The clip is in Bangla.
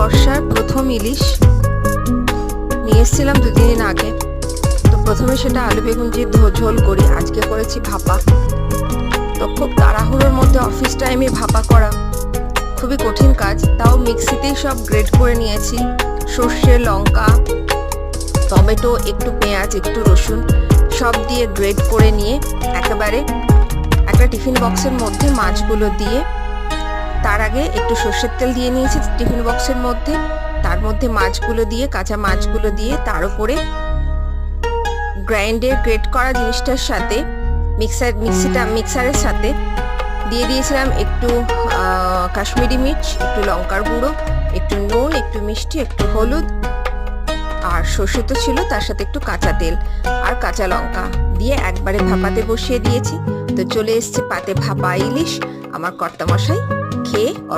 বর্ষার প্রথম ইলিশ নিয়ে এসেছিলাম 2-3 দিন আগে। তো প্রথমে সেটা আলু বেগুন দিয়ে ঝোল করি, আজকে করেছি ভাপা। তো খুব তাড়াহুড়োর মধ্যে অফিস টাইমে ভাপা করা খুবই কঠিন কাজ, তাও মিক্সিতেই সব গ্রেড করে নিয়েছি। সর্ষে, লঙ্কা, টমেটো, একটু পেঁয়াজ, একটু রসুন সব দিয়ে গ্রেড করে নিয়ে একেবারে একটা টিফিন বক্সের মধ্যে মাছগুলো দিয়ে, তার আগে একটু সর্ষের তেল দিয়ে নিয়েছি টিফিন বক্সের মধ্যে, তার মধ্যে মাছগুলো দিয়ে, কাঁচা মাছগুলো দিয়ে, তার উপরে গ্রেট করা জিনিসটার সাথে মিক্সারের সাথে দিয়ে দিয়েছিলাম একটু কাশ্মীরি মির্চ, একটু লঙ্কার গুঁড়ো, একটু নুন, একটু মিষ্টি, একটু হলুদ, আর সর্ষে তো ছিল, তার সাথে একটু কাঁচা তেল আর কাঁচা লঙ্কা দিয়ে একবারে ভাপাতে বসিয়ে দিয়েছি। তো চলে এসছে পাতে ভাপা ইলিশ। আমার কর্তামশাই খেয়ে